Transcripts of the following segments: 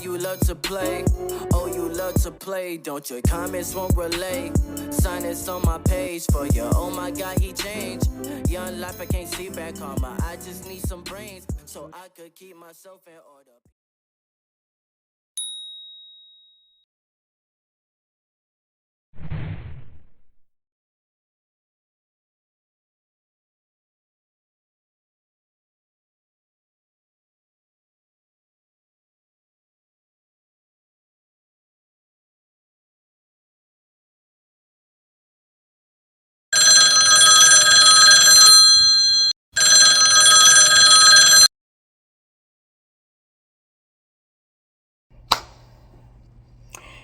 you love to play. Oh, you love to play. Don't your comments won't relay. Sign this on my page for you. Oh my God, he changed. Young life, I can't see back karma. I just need some brains so I could keep myself in order.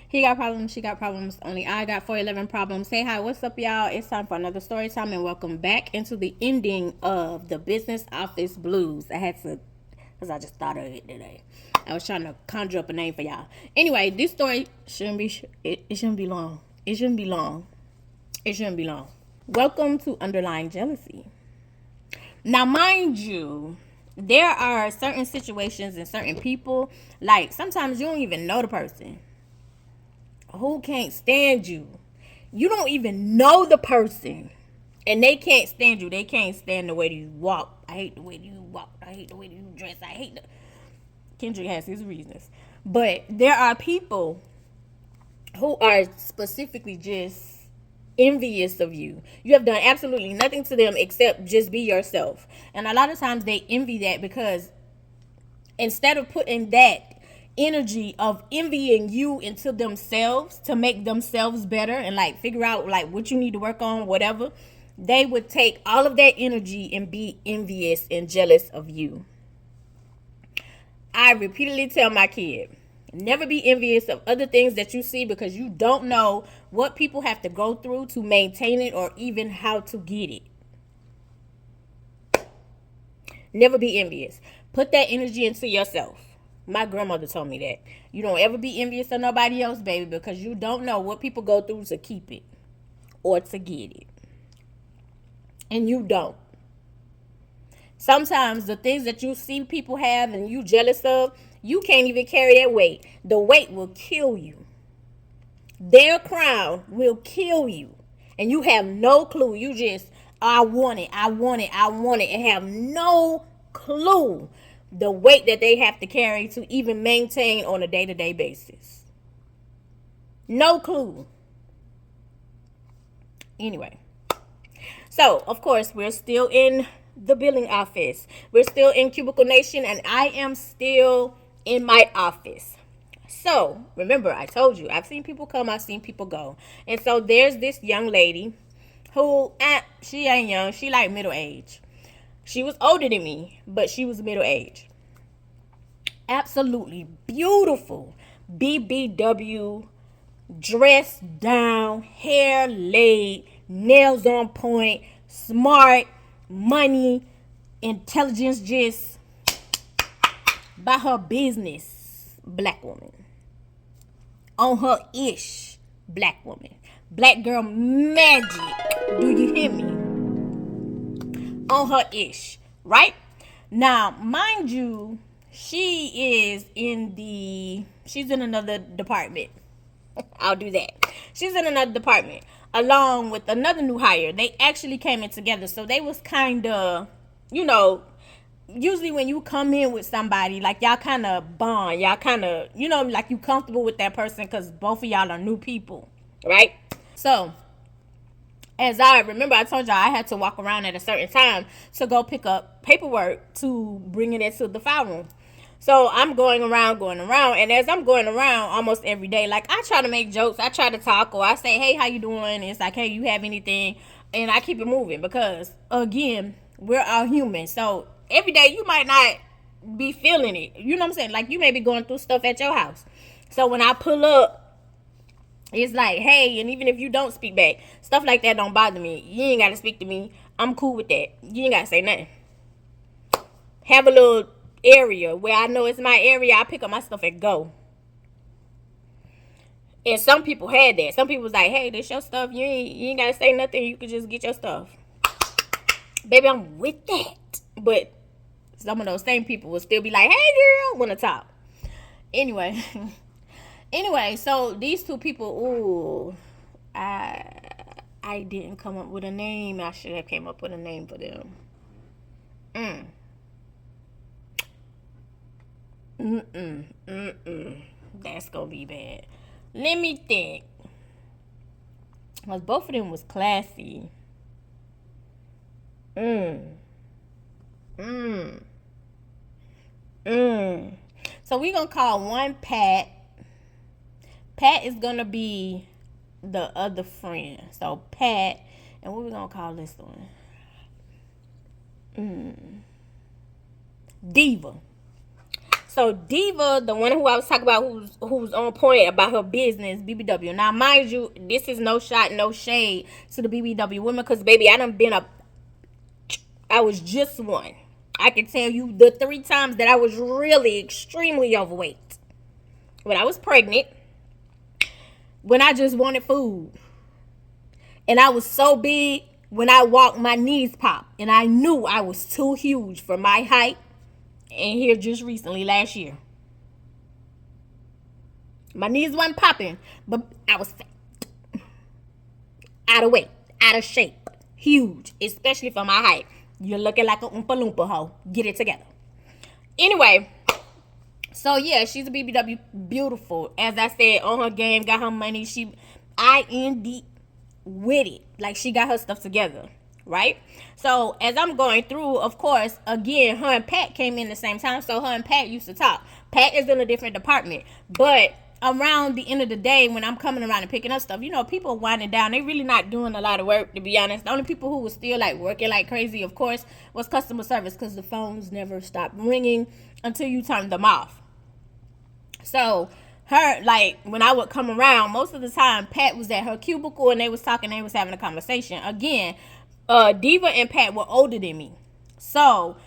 He got problems, she got problems, only I got 411 problems. Hey, hi, what's up, y'all? It's time for another story time, and welcome back into the ending of the Business Office Blues. I had to, because I just thought of it today. I was trying to conjure up a name for y'all. Anyway, this story shouldn't be, it shouldn't be long. It shouldn't be long. It shouldn't be long. Welcome to Underlined Jealousy. Now, mind you, there are certain situations and certain people, like sometimes you don't even know the person who can't stand you. You don't even know the person, and they can't stand you. They can't stand the way you walk. I hate the way you walk. I hate the way you dress. I hate the... Kendrick has his reasons. But there are people who are specifically just envious of you. You have done absolutely nothing to them except just be yourself. And a lot of times they envy that because instead of putting that energy of envying you into themselves to make themselves better and like figure out like what you need to work on, whatever, they would take all of that energy and be envious and jealous of you. I repeatedly tell my kid, never be envious of other things that you see, because you don't know what people have to go through to maintain it or even how to get it. Never be envious. Put that energy into yourself. My grandmother told me that. You don't ever be envious of nobody else, baby, because you don't know what people go through to keep it or to get it. And you don't. Sometimes the things that you see people have and you jealous of, you can't even carry that weight. The weight will kill you. Their crown will kill you. And you have no clue. You just, I want it, I want it, I want it, and have no clue the weight that they have to carry to even maintain on a day-to-day basis. No clue. Anyway. So, of course, we're still in the billing office. We're still in Cubicle Nation, and I am still in my office. So, remember, I told you, I've seen people come, I've seen people go. And so, there's this young lady who, she ain't young, she like middle age. She was older than me, but she was middle age. Absolutely beautiful. BBW, dressed down, hair laid, nails on point, smart, money, intelligence, just by her business. Black woman. On her ish. Black woman. Black girl magic. Do you hear me? On her ish. Right? Now, mind you, she's in another department. I'll do that. She's in another department along with another new hire. They actually came in together. So they was kind of, usually when you come in with somebody, like y'all kind of bond. Y'all kind of, like you comfortable with that person because both of y'all are new people. Right? So, as I remember, I told y'all I had to walk around at a certain time to go pick up paperwork to bring it into the file room. So I'm going around, and as I'm going around almost every day, like I try to make jokes, I try to talk, or I say, hey, how you doing? And it's like, hey, you have anything? And I keep it moving because, again, we're all human. So every day you might not be feeling it. You know what I'm saying? Like you may be going through stuff at your house. So when I pull up, it's like, hey, and even if you don't speak back, stuff like that don't bother me. You ain't got to speak to me. I'm cool with that. You ain't got to say nothing. Have a little area where I know it's my area. I pick up my stuff and go. And some people had that. Some people was like, hey, this your stuff. You ain't got to say nothing. You can just get your stuff. Baby, I'm with that. But some of those same people will still be like, hey, girl, want to talk. Anyway, anyway, so these two people, ooh, I didn't come up with a name. I should have came up with a name for them. That's gonna be bad. Let me think. Cause both of them was classy. So we gonna call one Pat. Pat is gonna be the other friend. So Pat, and what we gonna call this one? Diva. So Diva, the one who I was talking about, who's on point about her business, BBW. Now, mind you, this is no shot, no shade to the BBW women, because baby, I was just one. I can tell you the 3 times that I was really extremely overweight. When I was pregnant, when I just wanted food, and I was so big, when I walked, my knees popped, and I knew I was too huge for my height. And here just recently, last year, my knees wasn't popping, but I was fat, out of weight, out of shape, huge, especially for my height. You're looking like a Oompa Loompa hoe. Get it together. Anyway, so yeah, she's a BBW, beautiful. As I said, on her game, got her money. She IND with it. Like, she got her stuff together, right? So as I'm going through, of course, again, her and Pat came in the same time, so her and Pat used to talk. Pat is in a different department, but around the end of the day, when I'm coming around and picking up stuff, you know, people winding down. They really not doing a lot of work, to be honest. The only people who was still like working like crazy, of course, was customer service, because the phones never stopped ringing until you turned them off. So her, like, when I would come around, most of the time Pat was at her cubicle and they was talking, they was having a conversation. Again, Diva and Pat were older than me. So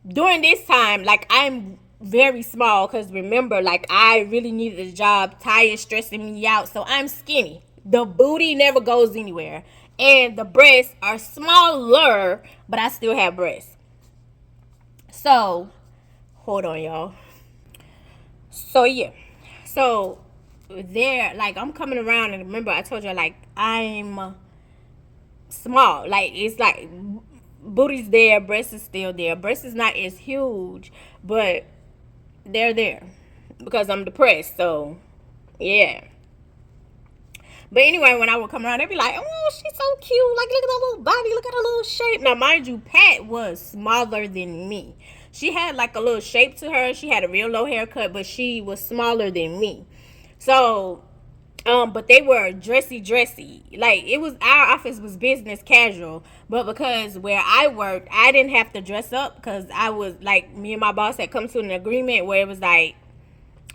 during this time, like, I'm very small, because remember, like, I really needed a job. Ty is stressing me out, so I'm skinny. The booty never goes anywhere, and the breasts are smaller, but I still have breasts. So hold on, y'all. So yeah, so there, like, I'm coming around, and remember I told you, like, I'm small. Like, it's like booty's there, breast is still there. Breast is not as huge, but they're there because I'm depressed. So yeah. But anyway, when I would come around, they'd be like, oh, she's so cute. Like, look at her little body. Look at her little shape. Now, mind you, Pat was smaller than me. She had like a little shape to her. She had a real low haircut, but she was smaller than me. So, but they were dressy. Like, it was, our office was business casual. But because where I worked, I didn't have to dress up, because I was, like, me and my boss had come to an agreement where it was like,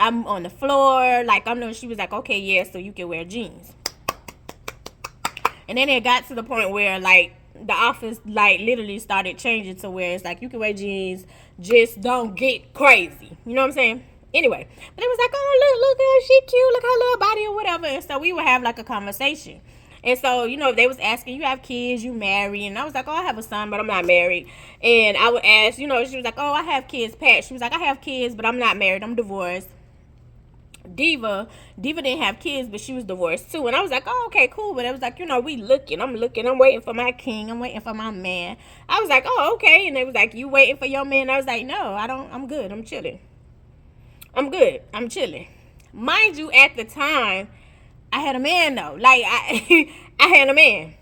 I'm on the floor. Like, I'm she was like, okay, yeah, so you can wear jeans. And then it got to the point where, like, the office, like, literally started changing to where it's like, you can wear jeans, just don't get crazy. You know what I'm saying? Anyway, but it was like, oh, look at her, she cute, look at her little body or whatever. And so we would have, like, a conversation. And so, you know, they was asking, you have kids, you married? And I was like, oh, I have a son, but I'm not married. And I would ask, you know, she was like, oh, I have kids, Pat. She was like, I have kids, but I'm not married, I'm divorced. Diva didn't have kids, but she was divorced too. And I was like, oh, okay, cool. But it was like, you know, I'm waiting for my king, I'm waiting for my man. I was like, oh, okay. And they was like, you waiting for your man? I was like, no, I'm good, I'm chilling. I'm chilling. Mind you, at the time, I had a man though. Like, I had a man.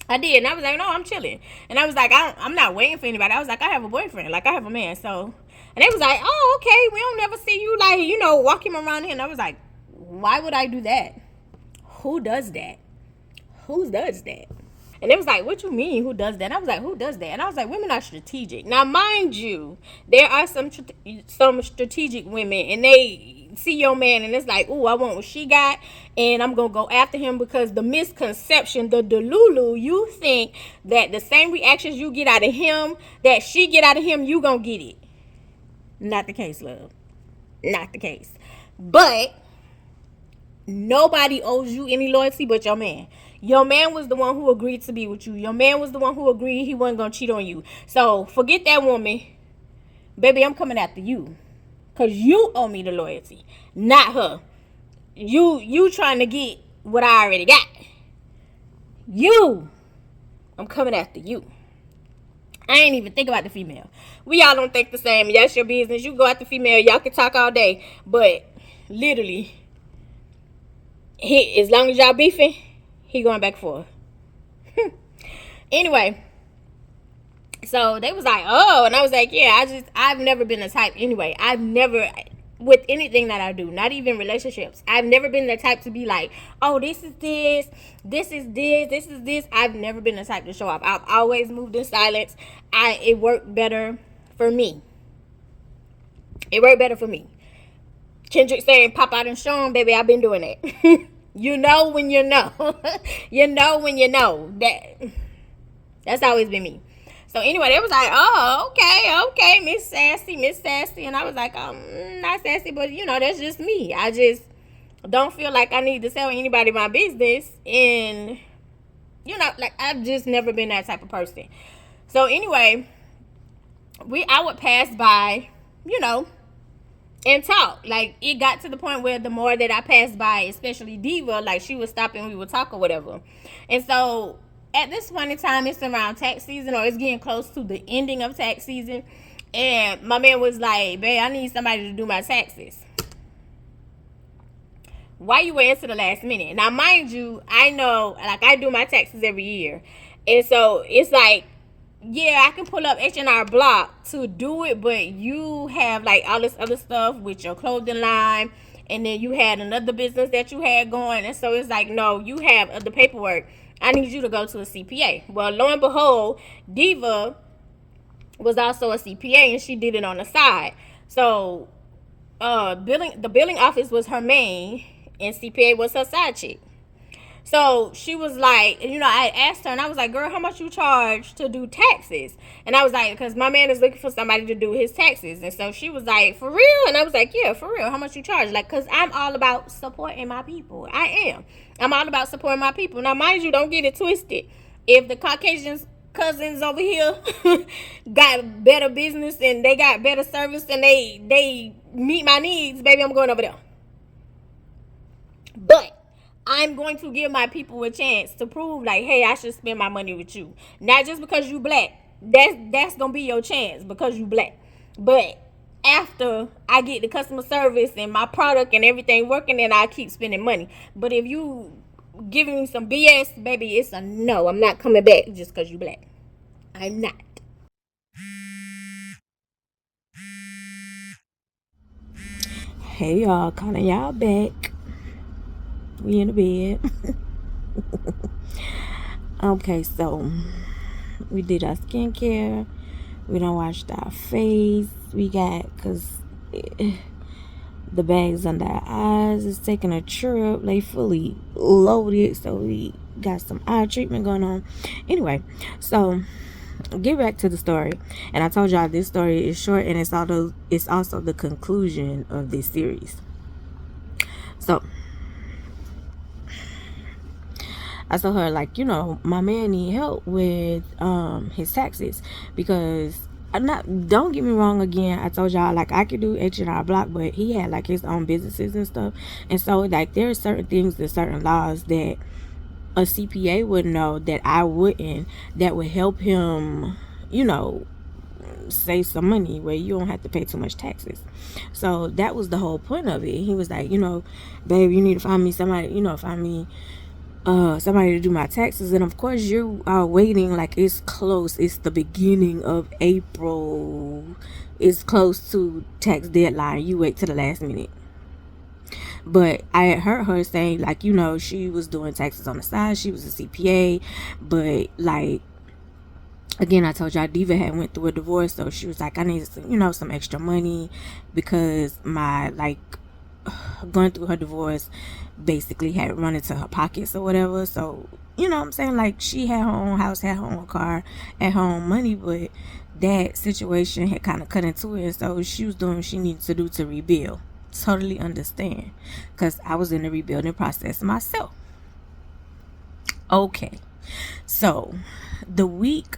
I did. And I was like, no, I'm chilling. And I was like, I'm not waiting for anybody. I was like, I have a boyfriend. Like, I have a man. So, and they was like, oh, okay, we don't never see you, like, you know, walking around here. And I was like, why would I do that? Who does that? Who does that? And they was like, what you mean, who does that? And I was like, who does that? And I was like, women are strategic. Now, mind you, there are some strategic women, and they see your man, and it's like, ooh, I want what she got, and I'm going to go after him, because the misconception, the delulu, you think that the same reactions you get out of him, that she get out of him, you going to get it. Not the case, love. Not the case. But nobody owes you any loyalty but your man. Your man was the one who agreed to be with you. Your man was the one who agreed he wasn't going to cheat on you. So forget that woman. Baby, I'm coming after you. Because you owe me the loyalty, not her. You trying to get what I already got. I'm coming after you. I ain't even think about the female. We all don't think the same. That's your business. You go after the female. Y'all can talk all day. But literally, as long as y'all beefing, he going back for her. Anyway, so they was like, oh, and I was like, yeah, I've never been the type. Anyway, I've never, with anything that I do, not even relationships, I've never been the type to be like, oh, this is this, this is this, this is this. I've never been the type to show off. I've always moved in silence. It worked better for me. It worked better for me. Kendrick saying, pop out and show 'em, baby, I've been doing it. You know when you know. You know when you know. That's always been me. So anyway, they was like, oh, okay, Miss Sassy. And I was like, not sassy, but that's just me. I just don't feel like I need to tell anybody my business. And, like, I've just never been that type of person. So anyway, I would pass by, and talk. Like, it got to the point where the more that I passed by, especially Diva, like, she would stop and we would talk or whatever. And so at this point in time, it's around tax season, or it's getting close to the ending of tax season. And my man was like, babe, I need somebody to do my taxes. Why you waiting to the last minute? Now, mind you, I know, like, I do my taxes every year. And so it's like, yeah, I can pull up H&R Block to do it, but you have, like, all this other stuff with your clothing line, and then you had another business that you had going. And so it's like, no, you have other paperwork. I need you to go to a CPA. Well, lo and behold, Diva was also a CPA, and she did it on the side. So the billing office was her main, and CPA was her side chick. So she was like, I asked her, and I was like, girl, how much you charge to do taxes? And I was like, because my man is looking for somebody to do his taxes. And so she was like, for real? And I was like, yeah, for real. How much you charge? Like, because I'm all about supporting my people. I'm all about supporting my people. Now, mind you, don't get it twisted. If the Caucasian cousins over here got better business and they got better service and they meet my needs, baby, I'm going over there. But I'm going to give my people a chance to prove, like, hey, I should spend my money with you. Not just because you black. That's going to be your chance because you black. But after I get the customer service and my product and everything working, then I keep spending money. But if you giving me some BS, baby, it's a no. I'm not coming back just because you black. I'm not. Hey, y'all. Calling y'all back. We in the bed. Okay, so we did our skincare. We done washed our face. We got, because the bags under our eyes is taking a trip. They fully loaded, so we got some eye treatment going on. Anyway, so get back to the story. And I told y'all this story is short, and it's also the conclusion of this series. So I told her, like, my man need help with his taxes, because don't get me wrong, again, I told y'all, like, I could do H&R Block, but he had, like, his own businesses and stuff. And so, like, there are certain things and certain laws that a CPA would know that I wouldn't, that would help him, save some money where you don't have to pay too much taxes. So that was the whole point of it. He was like, babe, you need to find me somebody, somebody to do my taxes. And of course you are waiting, like, it's close, it's the beginning of April, it's close to tax deadline, you wait to the last minute. But I had heard her saying, like, she was doing taxes on the side, she was a CPA, but, like, again, I told y'all Diva had went through a divorce, so she was like, I need some extra money, because my, like, going through her divorce basically had run into her pockets or whatever. So what I'm saying, like, she had her own house, had her own car, had her own money, but that situation had kind of cut into it. So she was doing what she needed to do to rebuild. Totally understand, because I was in the rebuilding process myself. Okay, so the week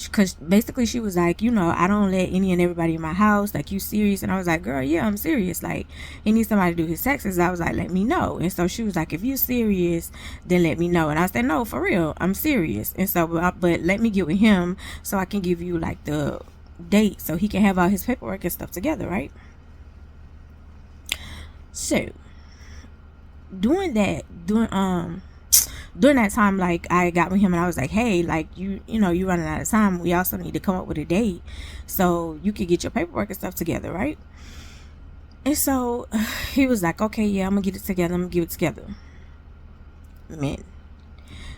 because basically she was like, you know, I don't let any and everybody in my house, like, you serious? And I was like, girl, yeah, I'm serious. Like, he needs somebody to do his taxes. I was like, let me know. And so she was like, if you serious, then let me know. And I said, no, for real, I'm serious. And so but let me get with him so I can give you like the date so he can have all his paperwork and stuff together, right? So during that time, like, I got with him and I was like, hey, like, you know, you running out of time. We also need to come up with a date so you can get your paperwork and stuff together, right? And so he was like, okay, yeah, I'm gonna get it together. I'm gonna get it together. Man.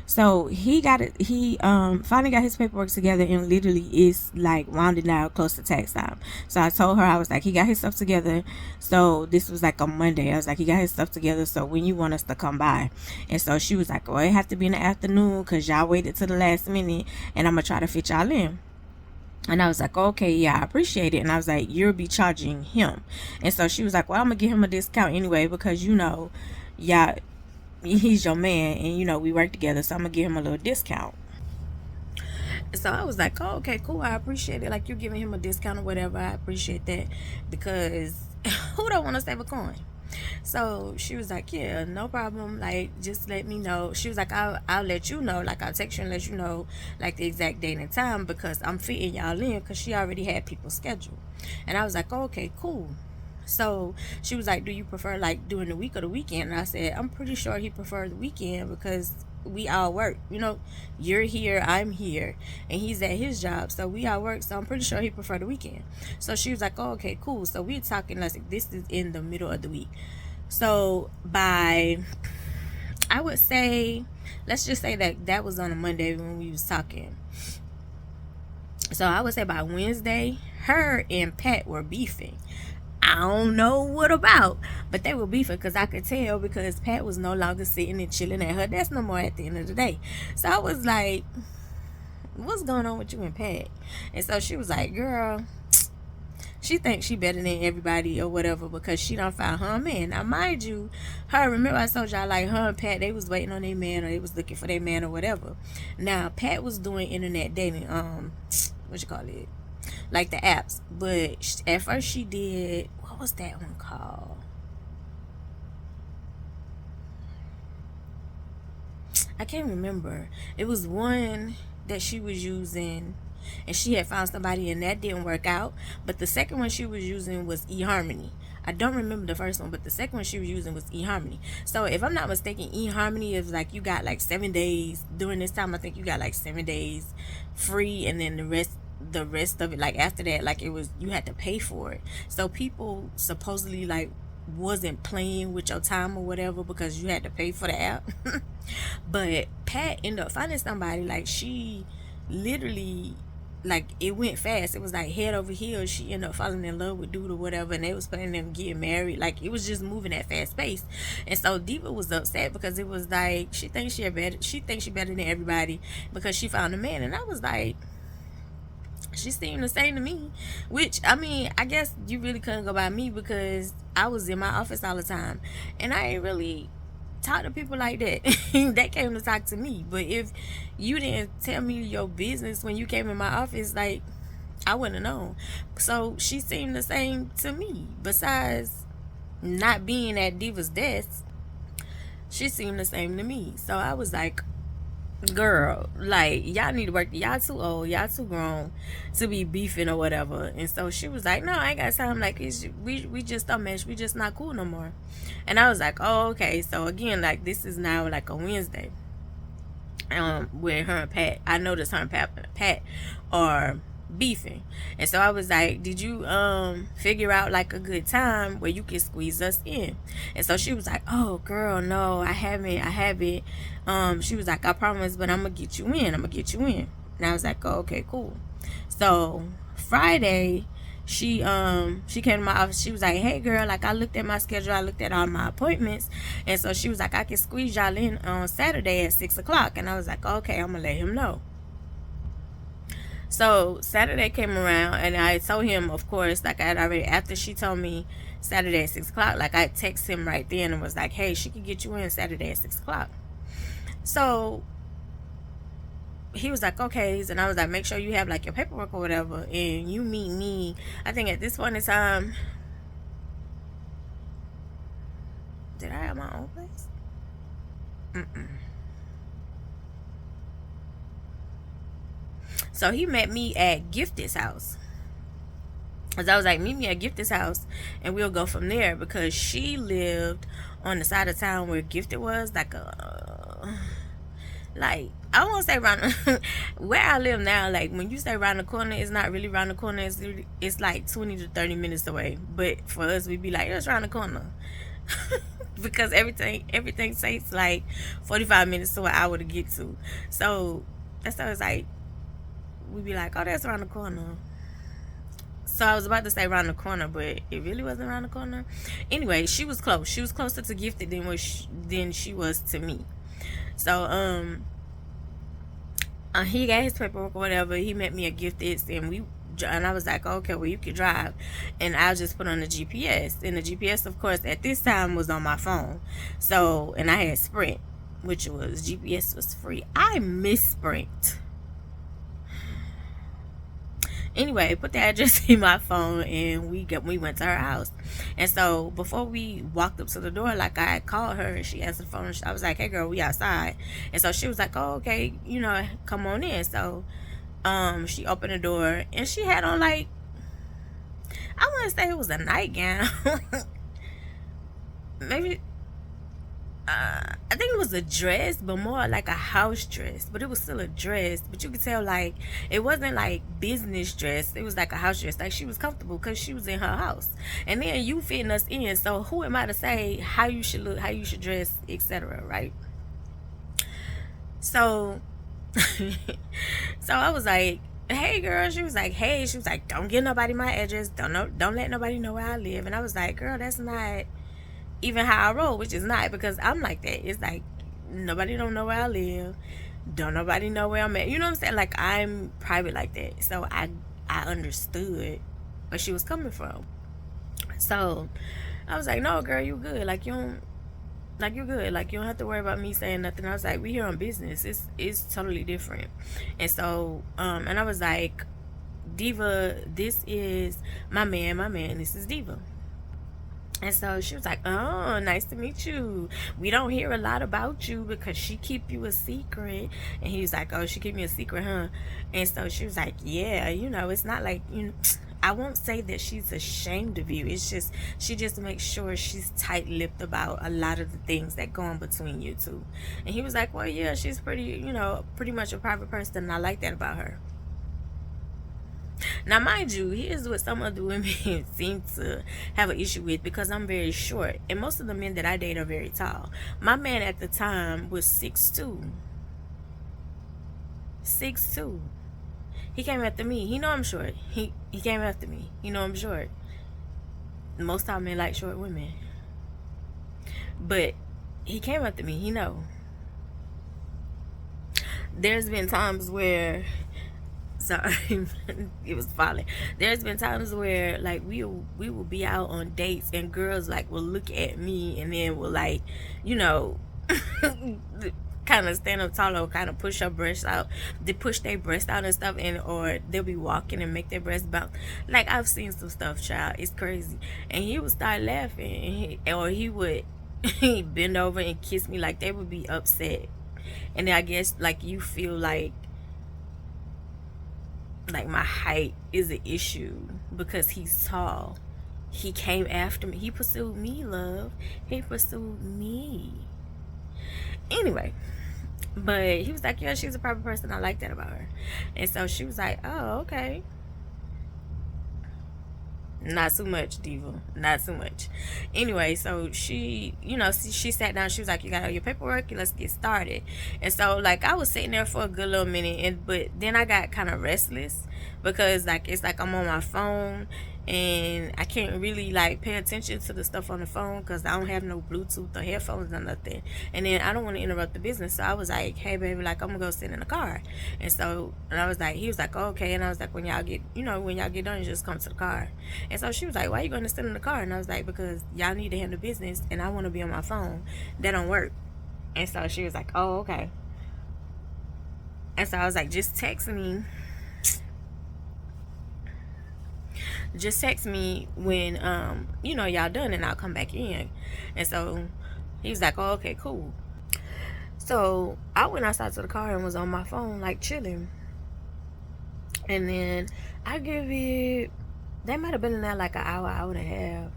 So he finally got his paperwork together, and literally is like rounding out close to tax time. So I told her, I was like, he got his stuff together. So this was like a Monday. I was like, he got his stuff together, so when you want us to come by? And so she was like, well, it have to be in the afternoon because y'all waited to the last minute, and I'm gonna try to fit y'all in. And I was like, okay, yeah, I appreciate it. And I was like, you'll be charging him. And so she was like, well, I'm gonna give him a discount anyway because, you know, yeah, he's your man and, you know, we work together, so I'm gonna give him a little discount. So I was like, oh, okay, cool, I appreciate it. Like, you're giving him a discount or whatever. I appreciate that because who don't want to save a coin? So she was like, yeah, no problem, like, just let me know. She was like, I'll let you know, like, I'll text you and let you know, like, the exact date and time because I'm fitting y'all in because she already had people scheduled. And I was like, oh, okay, cool. So she was like, do you prefer like during the week or the weekend? And I said, I'm pretty sure he prefers the weekend because we all work, you know, you're here, I'm here, and he's at his job, so we all work, so I'm pretty sure he prefer the weekend. So she was like, oh, okay, cool. So we're talking, like, this is in the middle of the week. So by, I would say, let's just say that was on a Monday when we was talking. So I would say by Wednesday, her and Pat were beefing. I don't know what about, but they were beefing because I could tell because Pat was no longer sitting and chilling at her desk no more at the end of the day. So I was like, what's going on with you and Pat? And so she was like, girl, she thinks she better than everybody or whatever because she done found her man. Now, mind you, remember I told y'all, like, her and Pat, they was waiting on their man or they was looking for their man or whatever. Now, Pat was doing internet dating, what you call it? Like the apps. But at first she did, what was that one called? I can't remember. It was one that she was using and she had found somebody and that didn't work out. But the second one she was using was eHarmony. I don't remember the first one, but the second one she was using was eHarmony. So if I'm not mistaken, eHarmony is like you got like 7 days during this time. I think you got like 7 days free, and then the rest of it, like after that, like it was, you had to pay for it. So people supposedly like wasn't playing with your time or whatever because you had to pay for the app. But Pat ended up finding somebody, like she literally, like, it went fast. It was like head over heels. She ended up falling in love with dude or whatever, and they was planning on getting married. Like, it was just moving at fast pace. And so Diva was upset because it was like she thinks she better than everybody because she found a man. And I was like, she seemed the same to me, which, I mean, I guess you really couldn't go by me because I was in my office all the time and I ain't really talk to people like that. They came to talk to me. But if you didn't tell me your business when you came in my office, like, I wouldn't have known. So she seemed the same to me. Besides not being at Diva's desk, she seemed the same to me. So I was like, girl, like, y'all need to work. Y'all too old, y'all too grown to be beefing or whatever. And so she was like, no, I ain't got time. Like, we just don't mesh, we just not cool no more. And I was like, oh, okay. So again, like, this is now like a Wednesday with her and Pat. I noticed her and Pat are beefing. And so I was like, did you figure out like a good time where you can squeeze us in? And so she was like, oh girl, no, I haven't. She was like, I promise, but I'm gonna get you in. And I was like, oh, okay, cool. So Friday, she came to my office. She was like, hey girl, like, I looked at my schedule, I looked at all my appointments, and so she was like, I can squeeze y'all in on Saturday at 6 o'clock. And I was like, okay, I'm gonna let him know. So Saturday came around and I told him, of course, like I had already, after she told me Saturday at 6 o'clock, like I texted him right then and was like, hey, she could get you in Saturday at 6 o'clock. So Saturday came around and I told him, of course, like I had already, after she told me Saturday at 6 o'clock, like I texted him right then and was like, hey, she could get you in Saturday at 6 o'clock. So Saturday came around and I told him, of course, like I had already, after she told me Saturday at 6 o'clock, like I texted him right then and was like, hey, she could get you in Saturday at 6 o'clock. So he was like, okay. And I was like, make sure you have like your paperwork or whatever, and you meet me. I think at this point in time, did I have my own place? So he met me at Gifted's house. Cause I was like, meet me at Gifted's house, and we'll go from there, because she lived on the side of town where Gifted was, like like, I won't say around where I live now. Like, when you say around the corner, it's not really around the corner. It's like 20 to 30 minutes away. But for us, we'd be like, it's around the corner. Because everything takes like 45 minutes to an hour to get to. So that's how it's like, we'd be like, oh, that's around the corner. So I was about to say around the corner, but it really wasn't around the corner. Anyway, she was close. She was closer to Gifted than she was to me. So he got his paperwork or whatever. He met me at Gifted, and I was like, okay, well, you can drive, and I'll just put on the GPS. And the GPS, of course, at this time was on my phone. So, and I had Sprint, which was, GPS was free. I miss Sprint. Anyway, put the address in my phone, and we went to her house. And so before we walked up to the door, like, I had called her, and she answered the phone. I was like, hey girl, we outside. And so she was like, oh, okay, come on in. So she opened the door, and she had on, like, I want to say it was a nightgown. Maybe I think it was a dress, but more like a house dress. But it was still a dress. But you could tell, like, it wasn't like business dress. It was like a house dress. Like, she was comfortable because she was in her house. And then you fitting us in. So who am I to say how you should look, how you should dress, etc. Right? So, so I was like, hey girl. She was like, hey. She was like, don't give nobody my address. Don't let nobody know where I live. And I was like, girl, that's not even how I roll, which is not, because I'm like that. It's like, nobody don't know where I live, don't nobody know where I'm at, you know what I'm saying? Like, I'm private like that. So I understood where she was coming from. So I was like, no girl, you good, like, you're good, like, you don't have to worry about me saying nothing. I was like, we here on business, it's totally different. And so and I was like, Diva, this is my man, this is Diva. And so she was like, oh, nice to meet you. We don't hear a lot about you because she keep you a secret. And he was like, oh, she keep me a secret, huh? And so she was like, yeah, it's not like, I won't say that she's ashamed of you. It's just, she just makes sure she's tight-lipped about a lot of the things that go on between you two. And he was like, well, yeah, she's pretty much a private person, and I like that about her. Now, mind you, here's what some other women seem to have an issue with, because I'm very short, and most of the men that I date are very tall. My man at the time was 6'2". 6'2". He came after me. He know I'm short. He came after me. He know I'm short. Most tall men like short women. But he came after me. He know. There's been times where... Sorry, it was falling. There's been times where, like, we will be out on dates, and girls, like, will look at me and then will, like, kind of stand up taller, kind of push her breasts out. They push their breasts out and stuff, or they'll be walking and make their breasts bounce. Like, I've seen some stuff, child. It's crazy. And he would start laughing, or he would bend over and kiss me. Like, they would be upset. And then I guess, like, you feel like my height is an issue because he's tall. He came after me. He pursued me, love. He pursued me. Anyway, but he was like, yeah, she's a proper person. I like that about her. And so she was like, oh, okay. Not so much, Diva. Not so much. Anyway, so she, she sat down. She was like, you got all your paperwork? Let's get started. And so, like, I was sitting there for a good little minute, but then I got kind of restless because, like, it's like I'm on my phone and I can't really, like, pay attention to the stuff on the phone because I don't have no Bluetooth or headphones or nothing. And then I don't want to interrupt the business. So I was like, hey, baby, like, I'm going to go sit in the car. And I was like, he was like, oh, okay. And I was like, when y'all get done, you just come to the car. And so she was like, why are you going to sit in the car? And I was like, because y'all need to handle business and I want to be on my phone. That don't work. And so she was like, oh, okay. And so I was like, just text me when y'all done, and I'll come back in. And so he was like, oh, okay, cool. So I went outside to the car and was on my phone, like, chilling. And then I give it, they might have been in there like an hour and a half.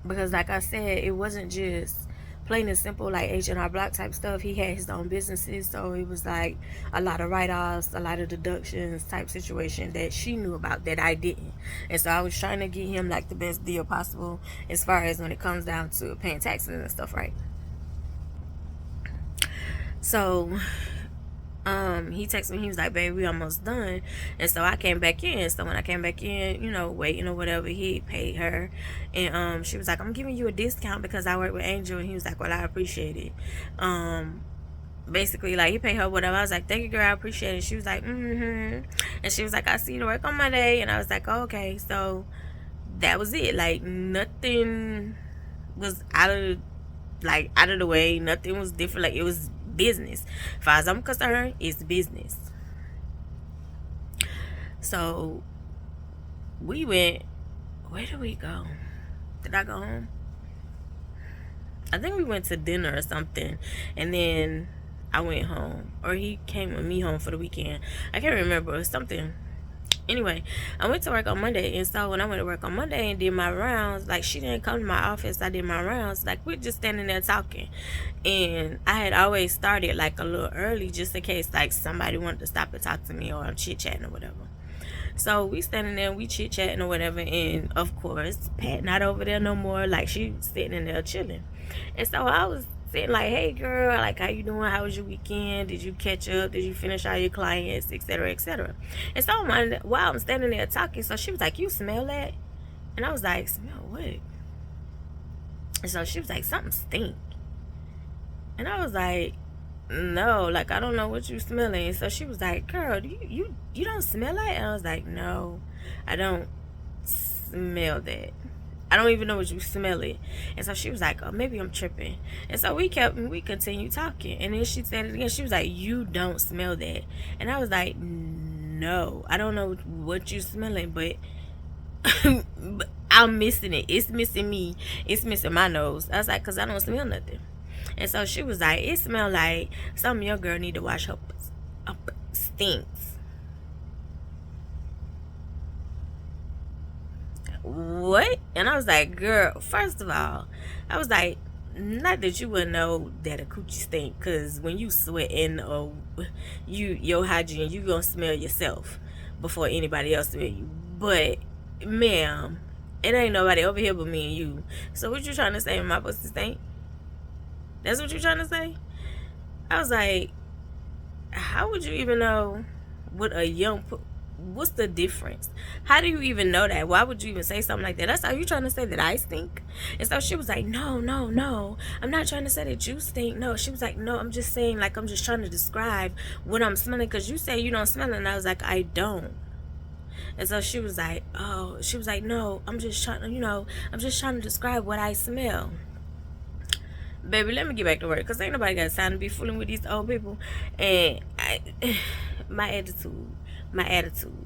Because like I said, it wasn't just plain and simple like H&R Block type stuff. He had his own businesses, so it was like a lot of write-offs, a lot of deductions type situation that she knew about that I didn't. And so I was trying to get him like the best deal possible as far as when it comes down to paying taxes and stuff, right? So he texted me, he was like, babe, we almost done. And so I came back in. So when I came back in, waiting or whatever, he paid her. And she was like, I'm giving you a discount because I work with Angel. And he was like, well, I appreciate it. Basically, like, he paid her whatever. I was like, thank you, girl, I appreciate it. She was like, and she was like, I see you to work on Monday. And I was like, oh, okay. So that was it. Like, nothing was out of the way. Nothing was different. Like, it was business. As far as I'm concerned, it's business. So we went, where did we go? Did I go home? I think we went to dinner or something, and then I went home, or he came with me home for the weekend. I can't remember. It was something. Anyway, I went to work on Monday, and so when I went to work on Monday and did my rounds, like, she didn't come to my office. I did my rounds. Like, we're just standing there talking. And I had always started, like, a little early just in case, like, somebody wanted to stop and talk to me, or I'm chit-chatting or whatever. So we standing there, we chit-chatting or whatever, and, of course, Pat not over there no more. Like, she was sitting in there chilling. And so I was sitting like, hey, girl, like, how you doing? How was your weekend? Did you catch up? Did you finish all your clients? Etc., etc. And so while I'm standing there talking, so she was like, you smell that? And I was like, smell what? And so she was like, something stink. And I was like, no, like, I don't know what you smelling. And so she was like, girl, you don't smell that? And I was like, no, I don't smell that. I don't even know what you smell it. And so she was like, oh, maybe I'm tripping. And so we continued talking. And then she said it again. She was like, you don't smell that. And I was like, no, I don't know what you smelling, but I'm missing it. It's missing me. It's missing my nose. I was like, because I don't smell nothing. And so she was like, it smelled like some of your girl need to wash her stinks. What? And I was like, girl, first of all, I was like, not that you wouldn't know that a coochie stink, because when you sweating or your hygiene, you gonna smell yourself before anybody else smell you. But ma'am, it ain't nobody over here but me and you. So what you trying to say, my pussy stink? That's what you trying to say? I was like, how would you even know what a young what's the difference? How do you even know that? Why would you even say something like that? That's how you trying to say that I stink? And so she was like, no, I'm not trying to say that you stink. No, she was like, no, I'm just saying, like, I'm just trying to describe what I'm smelling, because you say you don't smell it. And I was like, I don't. And so she was like, oh, she was like, no, I'm just trying to describe what I smell. Baby, let me get back to work, because ain't nobody got time to be fooling with these old people. And my attitude.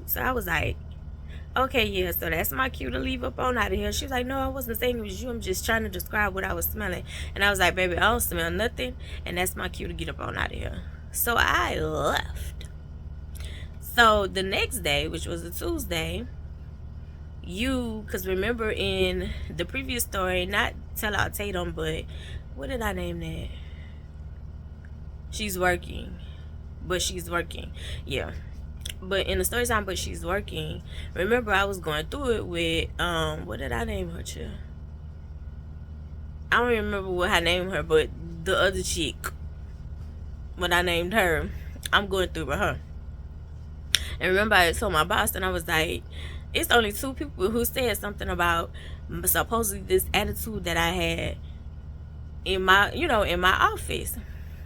So I was like, okay, yeah, so that's my cue to leave up on out of here. She was like, no, I wasn't saying it was you. I'm just trying to describe what I was smelling. And I was like, baby, I don't smell nothing. And that's my cue to get up on out of here. So I left. So the next day, which was a Tuesday, because remember in the previous story, not Tell Out Tatum, but what did I name that? She's working. Yeah. But in the story time, but she's working. Remember, I was going through it with what did I name her to? I don't remember what I named her, but the other chick, when I named her, I'm going through with her. And remember, I told my boss, and I was like, it's only 2 people who said something about supposedly this attitude that I had in my office.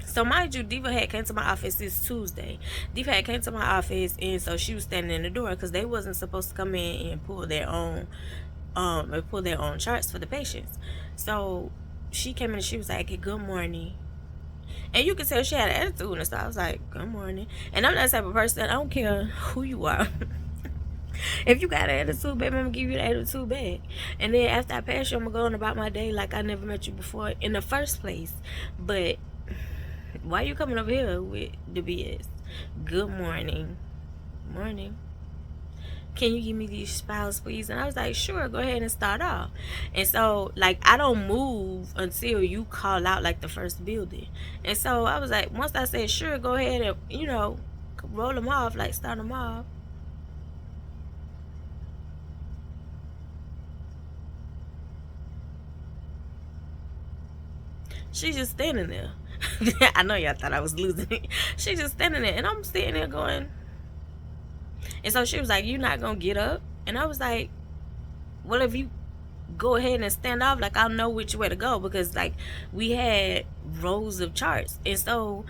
So mind you, Diva had came to my office this Tuesday. Diva had came to my office, and so she was standing in the door because they wasn't supposed to come in and pull their own charts for the patients. So she came in and she was like, hey, good morning. And you could tell she had an attitude and stuff. I was like, good morning. And I'm that type of person, I don't care who you are. If you got an attitude, baby, I'm gonna give you the attitude back. And then after I pass you, I'm gonna go on about my day like I never met you before in the first place. But why you coming over here with the BS? Good morning. Morning. Can you give me these files, please? And I was like, sure, go ahead and start off. And so, like, I don't move until you call out, like, the first building. And so I was like, once I said, sure, go ahead and, you know, roll them off, like, start them off. She's just standing there. I know y'all thought I was losing it. She's just standing there, and I'm sitting there going. And so she was like, you're not gonna get up? And I was like, well, if you go ahead and stand off, like, I'll know which way to go, because like we had rows of charts, and so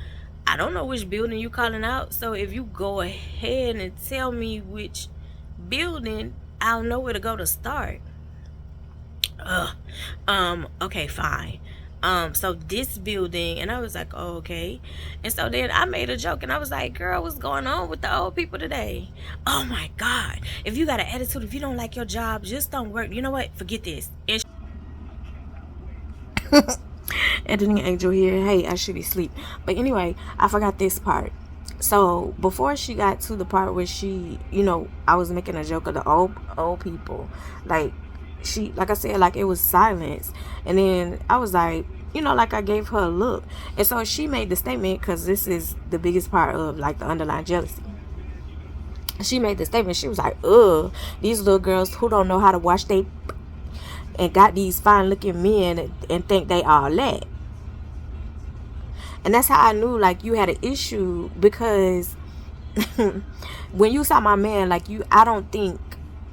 I don't know which building you calling out. So if you go ahead and tell me which building, I'll know where to go to start. Okay, fine. So this building, and I was like, oh, okay. And so then I made a joke, and I was like, girl, what's going on with the old people today? Oh my God, if you got an attitude, if you don't like your job, just don't work. You know what, forget this. And editing angel here. Hey, I should be asleep, but anyway, I forgot this part. So before she got to the part where she, you know, I was making a joke of the old people, like she, like I said, like it was silence. And then I was like, you know, like I gave her a look. And so she made the statement, because this is the biggest part of like the underlying jealousy. She made the statement. She was like, ugh, these little girls who don't know how to wash they and got these fine looking men and think they all that. And that's how I knew like you had an issue, because when you saw my man, like I don't think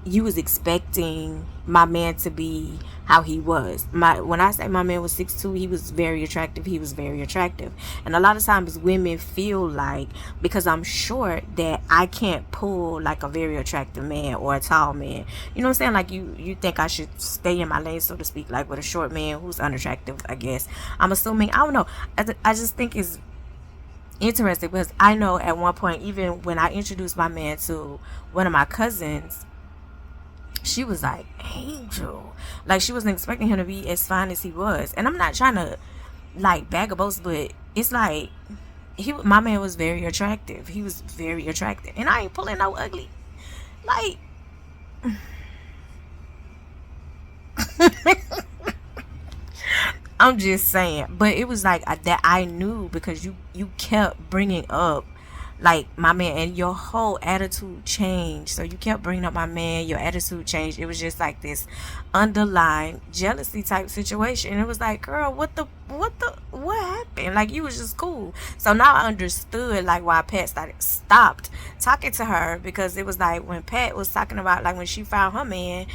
you was expecting my man to be how he was. When I say my man was 6'2", he was very attractive. He was very attractive. And a lot of times women feel like because I'm short that I can't pull like a very attractive man or a tall man. You know what I'm saying? Like you think I should stay in my lane, so to speak, like with a short man who's unattractive, I guess. I'm assuming. I don't know. I just think it's interesting, because I know at one point, even when I introduced my man to one of my cousins, she was like, Angel, like she wasn't expecting him to be as fine as he was. And I'm not trying to like bag a boast, but it's like my man was very attractive. He was very attractive, and I ain't pulling no ugly, like I'm just saying. But it was like that I knew, because you kept bringing up like my man, and your whole attitude changed. So you kept bringing up my man, your attitude changed. It was just like this underlying jealousy type situation. And it was like, girl, what happened? Like, you was just cool. So now I understood like why Pat stopped talking to her, because it was like when Pat was talking about like when she found her man,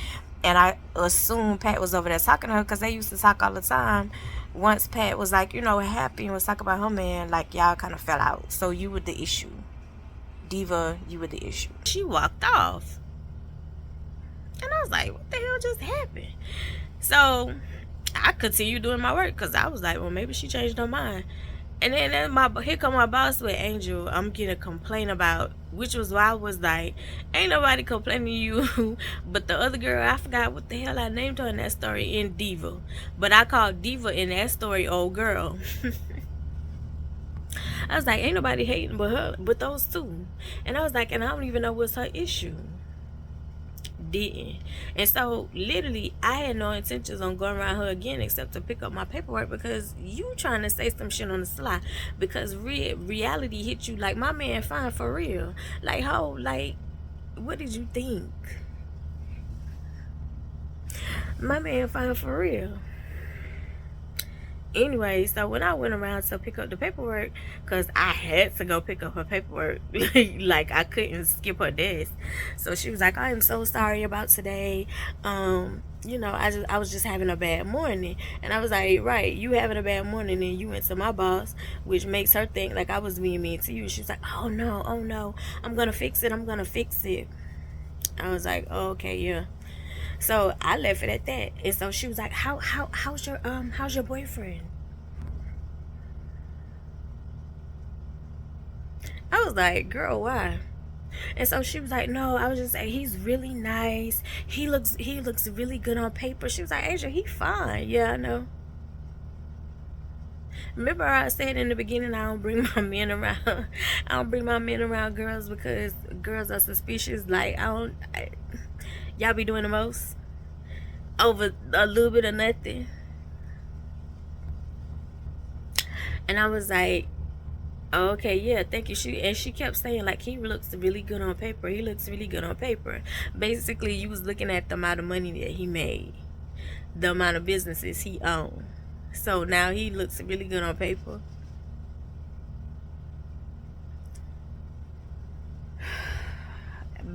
and I assumed Pat was over there talking to her, because they used to talk all the time. Once Pat was like, you know, happy and was talking about her man, like y'all kind of fell out. So you were the issue. Diva, you were the issue. She walked off. And I was like, what the hell just happened? So I continued doing my work, because I was like, well, maybe she changed her mind. And then here come my boss with, Angel, I'm getting a complaint about, which was why I was like, ain't nobody complaining to you but the other girl. I forgot what the hell I named her in that story, in Diva. But I called Diva in that story old girl. I was like, ain't nobody hating but her, but those two. And I was like, and I don't even know what's her issue. Didn't. And so literally I had no intentions on going around her again, except to pick up my paperwork, because you trying to say some shit on the sly, because reality hit you. Like, my man fine for real. Like, how, like, what did you think? My man fine for real. Anyway, so when I went around to pick up the paperwork, because I had to go pick up her paperwork, like I couldn't skip her desk. So she was like, I am so sorry about today. You know, I was just having a bad morning. And I was like, right, you having a bad morning, and you went to my boss, which makes her think like I was being mean to you. She was like, oh no, I'm gonna fix it. I was like, oh, okay, yeah. So I left it at that. And so she was like, how's your boyfriend? I was like, oh, okay, yeah. So I left it at that. And so she was like, how's your boyfriend? I was like, oh, okay, yeah. So I left it at that. And so she was like, how's your boyfriend? I was like, oh, okay, yeah. So I left it at that. And so she was like, how's your boyfriend? I was like, oh, okay, yeah. So I left it at that. And so she was like, how's your boyfriend? I was like, oh, okay, yeah. was like, girl, why? And so she was like, no, I was just saying he's really nice. He looks really good on paper. She was like, Asia, he fine. Yeah, I know. Remember I said in the beginning I don't bring my men around. I don't bring my men around girls because girls are suspicious. Like y'all be doing the most over a little bit of nothing. And I was like, oh, okay, yeah, thank you. She kept saying like he looks really good on paper. He looks really good on paper. Basically, you was looking at the amount of money that he made, the amount of businesses he owned. So now he looks really good on paper.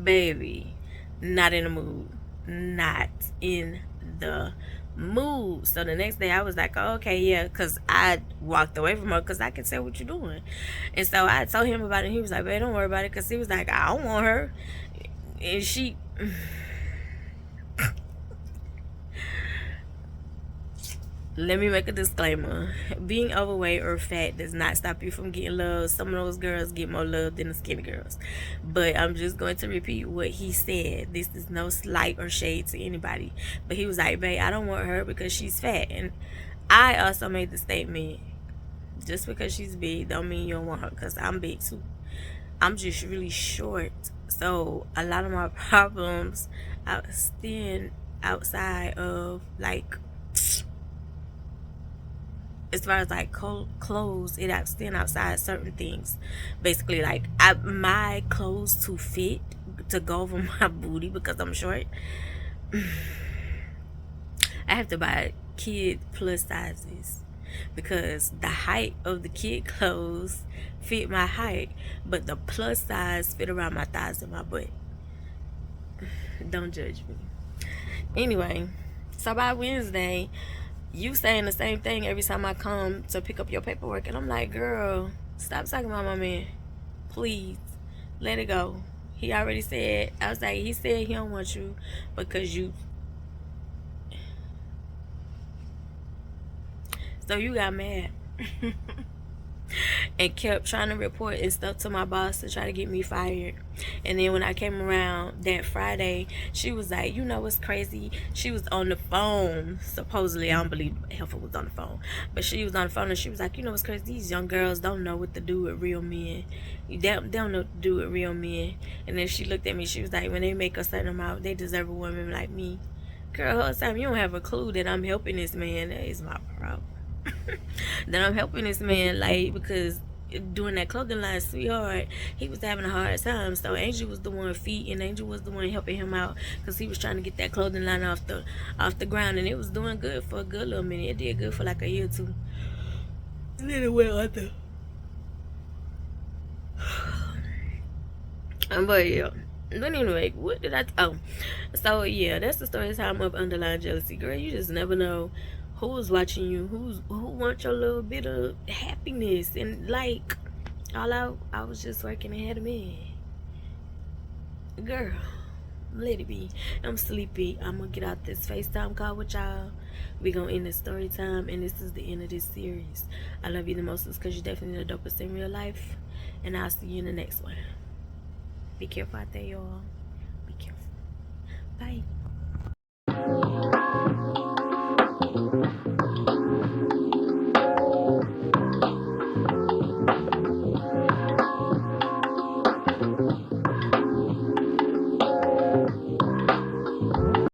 Baby, not in the mood. Not in the mood. So the next day I was like, oh, okay, yeah, because I walked away from her because I could say what you're doing. And so I told him about it. And he was like, babe, don't worry about it, because he was like, I don't want her. And she let me make a disclaimer. Being overweight or fat does not stop you from getting love. Some of those girls get more love than the skinny girls. But I'm just going to repeat what he said. This is no slight or shade to anybody. But he was like, babe, I don't want her because she's fat. And I also made the statement, just because she's big don't mean you don't want her, because I'm big too. I'm just really short. So a lot of my problems stand outside of, like, as far as like clothes, it extend outside certain things. Basically, like my clothes to fit to go over my booty because I'm short. I have to buy kid plus sizes because the height of the kid clothes fit my height, but the plus size fit around my thighs and my butt. Don't judge me. Anyway, so by Wednesday, you saying the same thing every time I come to pick up your paperwork, and I'm like, girl, stop talking about my man, please, let it go. He already said, I was like, he said he don't want you because you, so you got mad and kept trying to report and stuff to my boss to try to get me fired. And then when I came around that Friday, she was like, you know what's crazy? She was on the phone, supposedly. I don't believe Heifer was on the phone, but she was on the phone and she was like, you know what's crazy? These young girls don't know what to do with real men. They don't know what to do with real men. And then she looked at me, she was like, when they make a certain amount, they deserve a woman like me. Girl, whole time you don't have a clue that I'm helping this man. That is my problem. That I'm helping this man, like, because doing that clothing line, sweetheart, he was having a hard time. So Angel was the one feeding, Angel was the one helping him out because he was trying to get that clothing line off the ground, and it was doing good for a good little minute. It did good for like a year or two, and then it went under. But yeah. But anyway, what did I so yeah, that's the story time of underlying jealousy. Girl, you just never know who's watching you, who wants your little bit of happiness. And like, all I was just working and had a man. Girl, let it be. I'm sleepy. I'm gonna get out this FaceTime call with y'all. We gonna end the story time, and this is the end of this series. I love you the most because you're definitely the dopest in real life, and I'll see you in the next one. Be careful out there, y'all. Be careful. Bye.